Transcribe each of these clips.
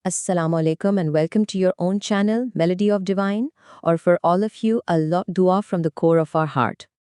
Assalamu alaikum and welcome to your own channel, Melody of Divine, or for all of you, a lot dua from the core of our heart.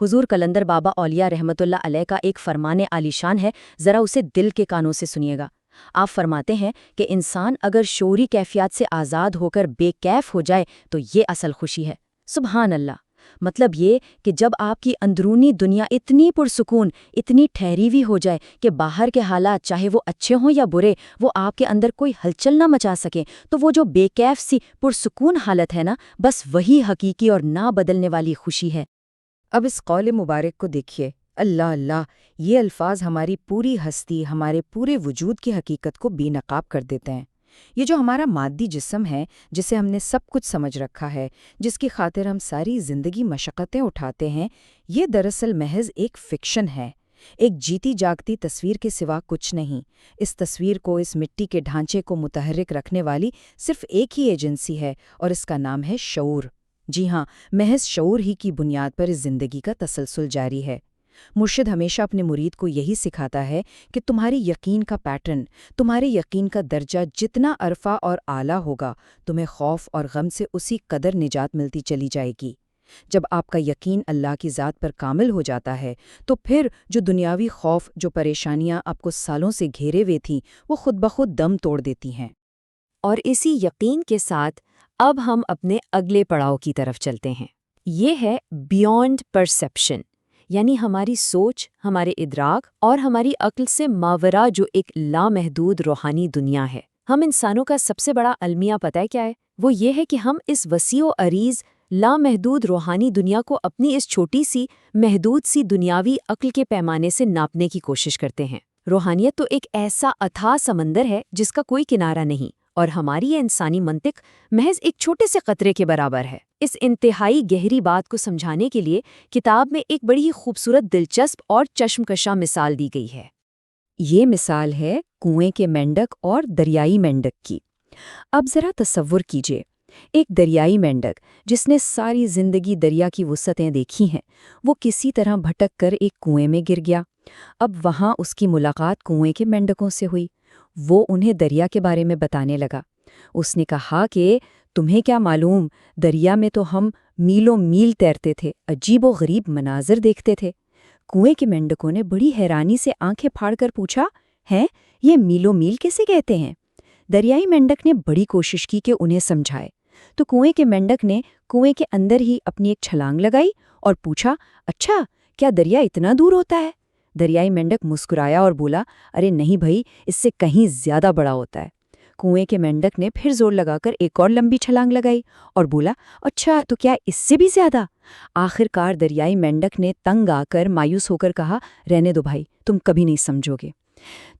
حضور کلندر بابا اولیاء رحمت اللہ علیہ کا ایک فرمان عالی شان ہے، ذرا اسے دل کے کانوں سے سنیے گا۔ آپ فرماتے ہیں کہ انسان اگر شعوری کیفیات سے آزاد ہو کر بے کیف ہو جائے تو یہ اصل خوشی ہے۔ سبحان اللہ! مطلب یہ کہ جب آپ کی اندرونی دنیا اتنی پرسکون، اتنی ٹھہری ہوئی ہو جائے کہ باہر کے حالات چاہے وہ اچھے ہوں یا برے، وہ آپ کے اندر کوئی ہلچل نہ مچا سکیں، تو وہ جو بے کیف سی پرسکون حالت ہے نا، بس وہی حقیقی اور نہ بدلنے والی خوشی ہے۔ اب اس قول مبارک کو دیکھیے، اللہ اللہ، یہ الفاظ ہماری پوری ہستی، ہمارے پورے وجود کی حقیقت کو بے نقاب کر دیتے ہیں۔ یہ جو ہمارا مادی جسم ہے، جسے ہم نے سب کچھ سمجھ رکھا ہے، جس کی خاطر ہم ساری زندگی مشقتیں اٹھاتے ہیں، یہ دراصل محض ایک فکشن ہے، ایک جیتی جاگتی تصویر کے سوا کچھ نہیں۔ اس تصویر کو، اس مٹی کے ڈھانچے کو متحرک رکھنے والی صرف ایک ہی ایجنسی ہے، اور اس کا نام ہے شعور۔ جی ہاں، محض شعور ہی کی بنیاد پر اس زندگی کا تسلسل جاری ہے۔ مرشد ہمیشہ اپنے مرید کو یہی سکھاتا ہے کہ تمہاری یقین کا پیٹرن، تمہارے یقین کا درجہ جتنا عرفہ اور اعلیٰ ہوگا، تمہیں خوف اور غم سے اسی قدر نجات ملتی چلی جائے گی۔ جب آپ کا یقین اللہ کی ذات پر کامل ہو جاتا ہے تو پھر جو دنیاوی خوف، جو پریشانیاں آپ کو سالوں سے گھیرے ہوئے تھیں، وہ خود بخود دم توڑ دیتی ہیں۔ اور اسی یقین کے ساتھ اب ہم اپنے اگلے پڑاؤ کی طرف چلتے ہیں۔ یہ ہے بیونڈ پرسیپشن، یعنی ہماری سوچ، ہمارے ادراک اور ہماری عقل سے ماورا جو ایک لامحدود روحانی دنیا ہے۔ ہم انسانوں کا سب سے بڑا المیہ پتہ ہے کیا ہے؟ وہ یہ ہے کہ ہم اس وسیع و عریض لامحدود روحانی دنیا کو اپنی اس چھوٹی سی محدود سی دنیاوی عقل کے پیمانے سے ناپنے کی کوشش کرتے ہیں۔ روحانیت تو ایک ایسا اتھاہ سمندر ہے جس کا کوئی کنارہ نہیں، اور ہماری یہ انسانی منطق محض ایک چھوٹے سے قطرے کے برابر ہے۔ اس انتہائی گہری بات کو سمجھانے کے لیے کتاب میں ایک بڑی ہی خوبصورت، دلچسپ اور چشم کشاں مثال دی گئی ہے۔ یہ مثال ہے کنویں کے مینڈک اور دریائی مینڈک کی۔ اب ذرا تصور کیجئے، ایک دریائی مینڈک جس نے ساری زندگی دریا کی وسعتیں دیکھی ہیں، وہ کسی طرح بھٹک کر ایک کنویں میں گر گیا۔ اب وہاں اس کی ملاقات کنویں کے مینڈکوں سے ہوئی۔ وہ انہیں دریا کے بارے میں بتانے لگا۔ اس نے کہا کہ تمہیں کیا معلوم، دریا میں تو ہم میلوں میل تیرتے تھے، عجیب و غریب مناظر دیکھتے تھے۔ کنویں کے مینڈکوں نے بڑی حیرانی سے آنکھیں پھاڑ کر پوچھا، ہیں یہ میلوں میل کیسے کہتے ہیں؟ دریائی مینڈک نے بڑی کوشش کی کہ انہیں سمجھائے، تو کنویں کے مینڈک نے کنویں کے اندر ہی اپنی ایک چھلانگ لگائی اور پوچھا، اچھا کیا دریا اتنا دور ہوتا ہے؟ دریائی مینڈک مسکرایا اور بولا، ارے نہیں بھائی، اس سے کہیں زیادہ بڑا ہوتا ہے۔ کنویں کے مینڈک نے پھر زور لگا کر ایک اور لمبی چھلانگ لگائی اور بولا، اچھا تو کیا اس سے بھی زیادہ؟ آخر کار دریائی مینڈک نے تنگ آ کر مایوس ہو کر کہا، رہنے دو بھائی، تم کبھی نہیں سمجھو گے۔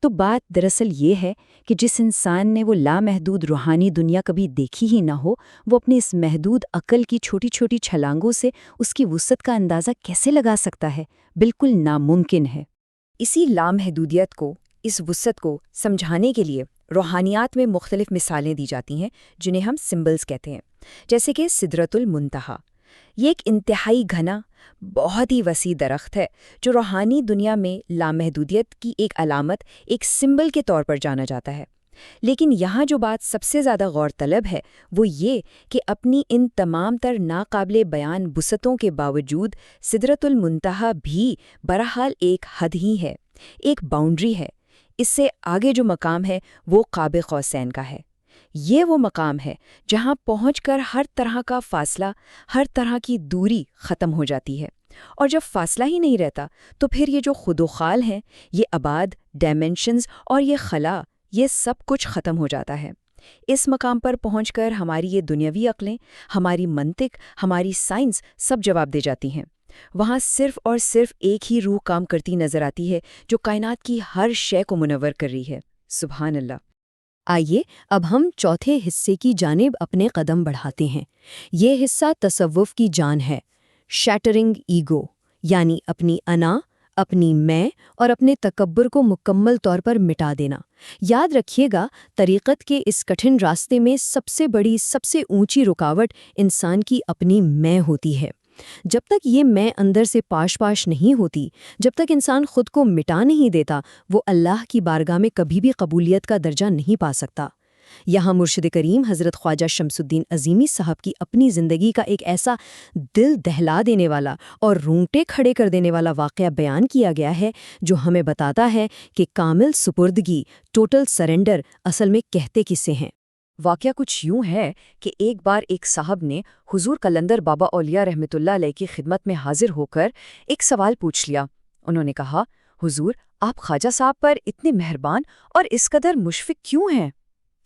تو بات دراصل یہ ہے کہ جس انسان نے وہ لامحدود روحانی دنیا کبھی دیکھی ہی نہ ہو، وہ اپنی اس محدود عقل کی چھوٹی چھوٹی چھلانگوں سے اس کی وسعت کا اندازہ کیسے لگا سکتا ہے؟ بالکل ناممکن ہے۔ اسی لامحدودیت کو، اس وسعت کو سمجھانے کے لیے روحانیات میں مختلف مثالیں دی جاتی ہیں، جنہیں ہم سمبلز کہتے ہیں، جیسے کہ سدرۃ المنتہا۔ یہ ایک انتہائی گھنا، بہت ہی وسیع درخت ہے جو روحانی دنیا میں لامحدودیت کی ایک علامت، ایک سمبل کے طور پر جانا جاتا ہے۔ لیکن یہاں جو بات سب سے زیادہ غور طلب ہے وہ یہ کہ اپنی ان تمام تر ناقابل بیان وسعتوں کے باوجود سدرۃ المنتہا بھی بہرحال ایک حد ہی ہے، ایک باؤنڈری ہے۔ اس سے آگے جو مقام ہے وہ قاب قوسین کا ہے۔ یہ وہ مقام ہے جہاں پہنچ کر ہر طرح کا فاصلہ، ہر طرح کی دوری ختم ہو جاتی ہے، اور جب فاصلہ ہی نہیں رہتا تو پھر یہ جو خود و خال ہیں، یہ ابعاد، ڈائمنشنز اور یہ خلا، یہ سب کچھ ختم ہو جاتا ہے۔ اس مقام پر پہنچ کر ہماری یہ دنیاوی عقلیں، ہماری منطق، ہماری سائنس سب جواب دے جاتی ہیں۔ وہاں صرف اور صرف ایک ہی روح کام کرتی نظر آتی ہے جو کائنات کی ہر شے کو منور کر رہی ہے۔ سبحان اللہ۔ آئیے اب ہم چوتھے حصے کی جانب اپنے قدم بڑھاتے ہیں۔ یہ حصہ تصوف کی جان ہے، شیٹرنگ ایگو، یعنی اپنی انا، اپنی میں اور اپنے تکبر کو مکمل طور پر مٹا دینا۔ یاد رکھیے گا، طریقت کے اس کٹھن راستے میں سب سے بڑی، سب سے اونچی رکاوٹ انسان کی اپنی میں ہوتی ہے۔ جب تک یہ میں اندر سے پاش پاش نہیں ہوتی، جب تک انسان خود کو مٹا نہیں دیتا، وہ اللہ کی بارگاہ میں کبھی بھی قبولیت کا درجہ نہیں پا سکتا۔ یہاں مرشد کریم حضرت خواجہ شمس الدین عظیمی صاحب کی اپنی زندگی کا ایک ایسا دل دہلا دینے والا اور رونگٹے کھڑے کر دینے والا واقعہ بیان کیا گیا ہے جو ہمیں بتاتا ہے کہ کامل سپردگی، ٹوٹل سرنڈر اصل میں کہتے کسے ہیں۔ واقعہ کچھ یوں ہے کہ ایک بار ایک صاحب نے حضور قلندر بابا اولیاء رحمۃ اللہ علیہ کی خدمت میں حاضر ہو کر ایک سوال پوچھ لیا۔ انہوں نے کہا، حضور آپ خواجہ صاحب پر اتنے مہربان اور اس قدر مشفق کیوں ہیں؟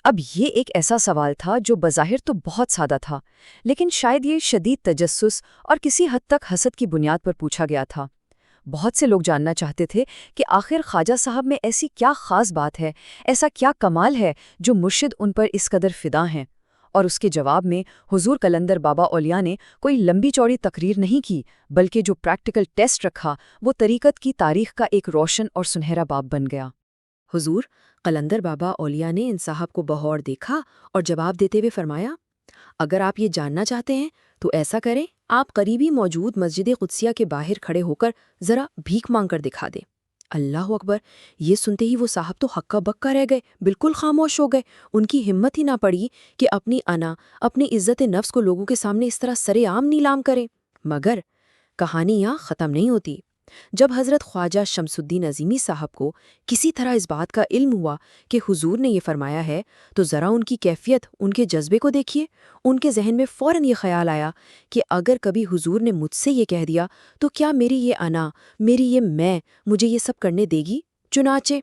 اب یہ ایک ایسا سوال تھا جو بظاہر تو بہت سادہ تھا، لیکن شاید یہ شدید تجسس اور کسی حد تک حسد کی بنیاد پر پوچھا گیا تھا۔ بہت سے لوگ جاننا چاہتے تھے کہ آخر خواجہ صاحب میں ایسی کیا خاص بات ہے، ایسا کیا کمال ہے جو مرشد ان پر اس قدر فدا ہیں۔ اور اس کے جواب میں حضور قلندر بابا اولیاء نے کوئی لمبی چوڑی تقریر نہیں کی، بلکہ جو پریکٹیکل ٹیسٹ رکھا وہ طریقت کی تاریخ کا ایک روشن اور سنہرا باب بن گیا۔ حضور قلندر بابا اولیاء نے ان صاحب کو بغور دیکھا اور جواب دیتے ہوئے فرمایا، اگر آپ یہ جاننا چاہتے ہیں تو ایسا کریں، آپ قریبی موجود مسجد قدسیہ کے باہر کھڑے ہو کر ذرا بھیک مانگ کر دکھا دیں۔ اللہ اکبر! یہ سنتے ہی وہ صاحب تو ہکا بکا رہ گئے، بالکل خاموش ہو گئے۔ ان کی ہمت ہی نہ پڑی کہ اپنی انا، اپنی عزت نفس کو لوگوں کے سامنے اس طرح سرے عام نیلام کریں۔ مگر کہانی یہاں ختم نہیں ہوتی۔ جب حضرت خواجہ شمس الدین عظیمی صاحب کو کسی طرح اس بات کا علم ہوا کہ حضور نے یہ فرمایا ہے تو ذرا ان کی کیفیت، ان کے جذبے کو دیکھیے۔ ان کے ذہن میں فوراً یہ خیال آیا کہ اگر کبھی حضور نے مجھ سے یہ کہہ دیا تو کیا میری یہ انا، میری یہ میں مجھے یہ سب کرنے دے گی؟ چنانچہ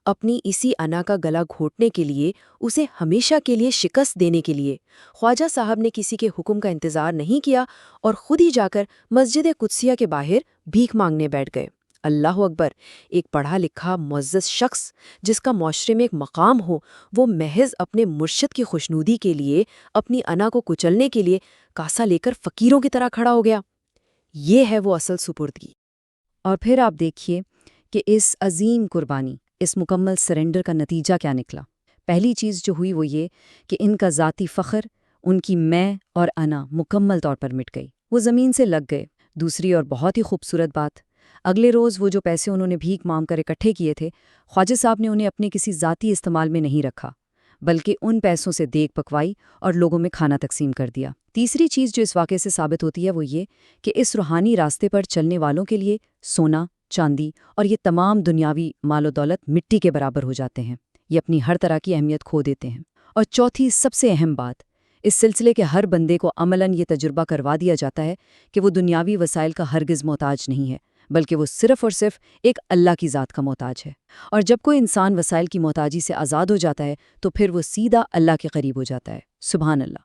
اپنی اسی انا کا گلا گھونٹنے کے لیے، اسے ہمیشہ کے لیے شکست دینے کے لیے خواجہ صاحب نے کسی کے حکم کا انتظار نہیں کیا اور خود ہی جا کر مسجد قدسیہ کے باہر بھیک مانگنے بیٹھ گئے۔ اللہ اکبر! ایک پڑھا لکھا معزز شخص جس کا معاشرے میں ایک مقام ہو، وہ محض اپنے مرشد کی خوشنودی کے لیے، اپنی انا کو کچلنے کے لیے کاسا لے کر فقیروں کی طرح کھڑا ہو گیا۔ یہ ہے وہ اصل سپردگی۔ اور پھر آپ دیکھیے کہ اس عظیم قربانی، اس مکمل سرنڈر کا نتیجہ کیا نکلا۔ پہلی چیز جو ہوئی وہ یہ کہ ان کا ذاتی فخر، ان کی میں اور انا مکمل طور پر مٹ گئی، وہ زمین سے لگ گئے۔ دوسری اور بہت ہی خوبصورت بات، اگلے روز وہ جو پیسے انہوں نے بھیک مانگ کر اکٹھے کیے تھے، خواجہ صاحب نے انہیں اپنے کسی ذاتی استعمال میں نہیں رکھا، بلکہ ان پیسوں سے دیگ پکوائی اور لوگوں میں کھانا تقسیم کر دیا۔ تیسری چیز جو اس واقعے سے ثابت ہوتی ہے وہ یہ کہ اس روحانی راستے پر چلنے والوں کے لیے سونا، چاندی اور یہ تمام دنیاوی مال و دولت مٹی کے برابر ہو جاتے ہیں، یہ اپنی ہر طرح کی اہمیت کھو دیتے ہیں۔ اور چوتھی سب سے اہم بات، اس سلسلے کے ہر بندے کو عملاً یہ تجربہ کروا دیا جاتا ہے کہ وہ دنیاوی وسائل کا ہرگز محتاج نہیں ہے، بلکہ وہ صرف اور صرف ایک اللہ کی ذات کا محتاج ہے۔ اور جب کوئی انسان وسائل کی محتاجی سے آزاد ہو جاتا ہے تو پھر وہ سیدھا اللہ کے قریب ہو جاتا ہے۔ سبحان اللہ۔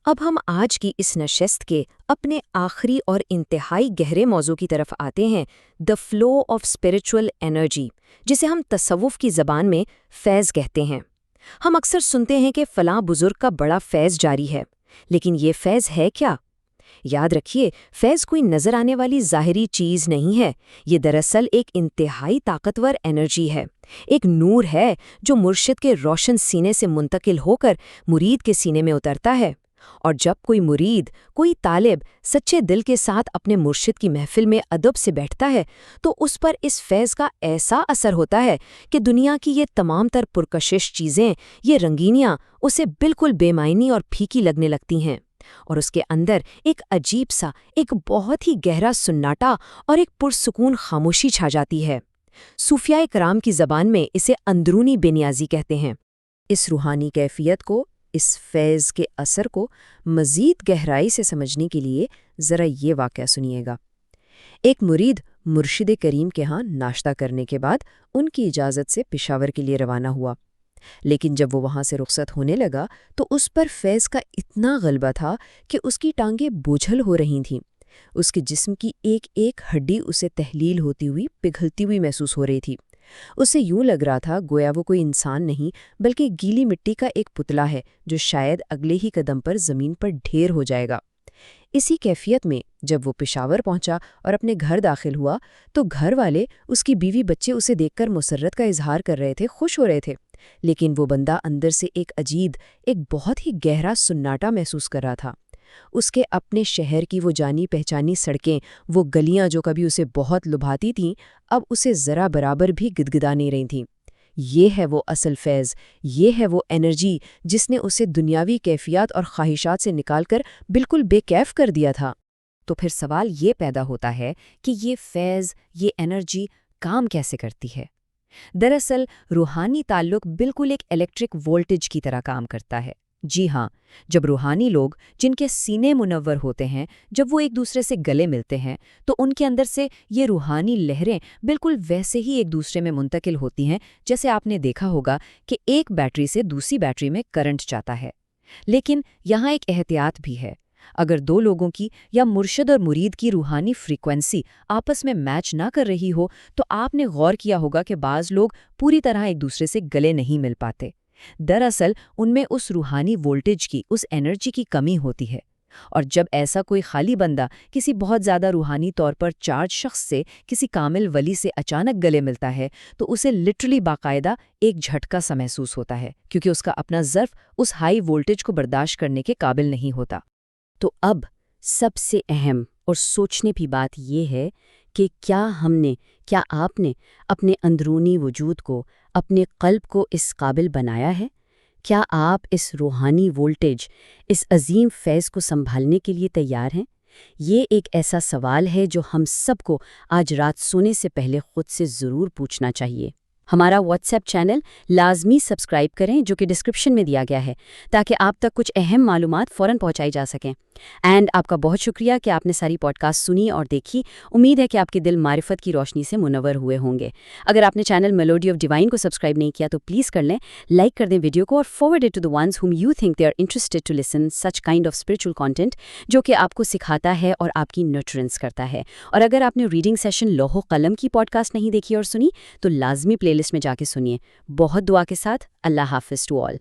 اب ہم آج کی اس نشست کے اپنے آخری اور انتہائی گہرے موضوع کی طرف آتے ہیں، the flow of spiritual energy, جسے ہم تصوف کی زبان میں فیض کہتے ہیں۔ ہم اکثر سنتے ہیں کہ فلاں بزرگ کا بڑا فیض جاری ہے، لیکن یہ فیض ہے کیا؟ یاد رکھیے، فیض کوئی نظر آنے والی ظاہری چیز نہیں ہے، یہ دراصل ایک انتہائی طاقتور انرجی ہے، ایک نور ہے جو مرشد کے روشن سینے سے منتقل ہو کر مرید کے سینے میں اترتا ہے۔ اور جب کوئی مرید، کوئی طالب سچے دل کے ساتھ اپنے مرشد کی محفل میں ادب سے بیٹھتا ہے تو اس پر اس فیض کا ایسا اثر ہوتا ہے کہ دنیا کی یہ تمام تر پرکشش چیزیں، یہ رنگینیاں اسے بالکل بے معنی اور پھیکی لگنے لگتی ہیں، اور اس کے اندر ایک عجیب سا، ایک بہت ہی گہرا سناٹا اور ایک پرسکون خاموشی چھا جاتی ہے۔ صوفیاء کرام کی زبان میں اسے اندرونی بے نیازی کہتے ہیں۔ اس روحانی کیفیت کو، اس فیض کے اثر کو مزید گہرائی سے سمجھنے کے لیے ذرا یہ واقعہ سنیے گا۔ ایک مرید مرشد کریم کے ہاں ناشتہ کرنے کے بعد ان کی اجازت سے پشاور کے لیے روانہ ہوا، لیکن جب وہ وہاں سے رخصت ہونے لگا تو اس پر فیض کا اتنا غلبہ تھا کہ اس کی ٹانگیں بوجھل ہو رہی تھیں، اس کے جسم کی ایک ایک ہڈی اسے تحلیل ہوتی ہوئی، پگھلتی ہوئی محسوس ہو رہی تھی۔ اسے یوں لگ رہا تھا گویا وہ کوئی انسان نہیں بلکہ گیلی مٹی کا ایک پتلا ہے جو شاید اگلے ہی قدم پر زمین پر ڈھیر ہو جائے گا۔ اسی کیفیت میں جب وہ پشاور پہنچا اور اپنے گھر داخل ہوا تو گھر والے، اس کی بیوی بچے اسے دیکھ کر مسرت کا اظہار کر رہے تھے، خوش ہو رہے تھے، لیکن وہ بندہ اندر سے ایک عجیب، ایک بہت ہی گہرا سناٹا محسوس کر رہا تھا۔ اس کے اپنے شہر کی وہ جانی پہچانی سڑکیں، وہ گلیاں جو کبھی اسے بہت لبھاتی تھیں، اب اسے ذرا برابر بھی گدگدا نہیں رہی تھیں۔ یہ ہے وہ اصل فیض، یہ ہے وہ انرجی جس نے اسے دنیاوی کیفیات اور خواہشات سے نکال کر بالکل بے کیف کر دیا تھا۔ تو پھر سوال یہ پیدا ہوتا ہے کہ یہ فیض، یہ انرجی کام کیسے کرتی ہے؟ دراصل روحانی تعلق بالکل ایک الیکٹرک وولٹیج کی طرح کام کرتا ہے۔ جی ہاں، جب روحانی لوگ جن کے سینے منور ہوتے ہیں، جب وہ ایک دوسرے سے گلے ملتے ہیں تو ان کے اندر سے یہ روحانی لہریں بالکل ویسے ہی ایک دوسرے میں منتقل ہوتی ہیں جیسے آپ نے دیکھا ہوگا کہ ایک بیٹری سے دوسری بیٹری میں کرنٹ جاتا ہے۔ لیکن یہاں ایک احتیاط بھی ہے۔ اگر دو لوگوں کی یا مرشد اور مرید کی روحانی فریکوینسی آپس میں میچ نہ کر رہی ہو تو آپ نے غور کیا ہوگا کہ بعض لوگ پوری طرح ایک دوسرے سے گلے نہیں مل پاتے۔ دراصل ان میں اس روحانی وولٹیج کی، اس انرجی کی کمی ہوتی ہے۔ اور جب ایسا کوئی خالی بندہ کسی بہت زیادہ روحانی طور پر چارج شخص سے، کسی کامل ولی سے اچانک گلے ملتا ہے تو اسے لٹرلی باقاعدہ ایک جھٹکا سا محسوس ہوتا ہے، کیونکہ اس کا اپنا ظرف اس ہائی وولٹیج کو برداشت کرنے کے قابل نہیں ہوتا۔ تو اب سب سے اہم اور سوچنے کی بات یہ ہے کہ کیا آپ نے اپنے اندرونی وجود کو، اپنے قلب کو اس قابل بنایا ہے؟ کیا آپ اس روحانی وولٹیج، اس عظیم فیض کو سنبھالنے کے لیے تیار ہیں؟ یہ ایک ایسا سوال ہے جو ہم سب کو آج رات سونے سے پہلے خود سے ضرور پوچھنا چاہیے۔ ہمارا واٹس ایپ چینل لازمی سبسکرائب کریں جو کہ ڈسکرپشن میں دیا گیا ہے، تاکہ آپ تک کچھ اہم معلومات فوراً پہنچائی جا سکیں۔ اینڈ آپ کا بہت شکریہ کہ آپ نے ساری پوڈ کاسٹ سنی اور دیکھی۔ امید ہے کہ آپ کے دل معرفت کی روشنی سے منور ہوئے ہوں گے۔ اگر آپ نے چینل میلوڈی آف ڈیوائن کو سبسکرائب نہیں کیا تو پلیز کر لیں، لائک کر دیں ویڈیو کو اور forward it to the ones whom you think they are interested to listen such kind of spiritual content جو کہ آپ کو سکھاتا ہے اور آپ کی نرچرنس کرتا ہے۔ اور اگر آپ نے ریڈنگ سیشن لوح و قلم کی پوڈ کاسٹ نہیں دیکھی اور سنی تو لازمی پلے لسٹ میں جا کے سنیے۔ بہت دعا کے ساتھ اللہ حافظ ٹو آل۔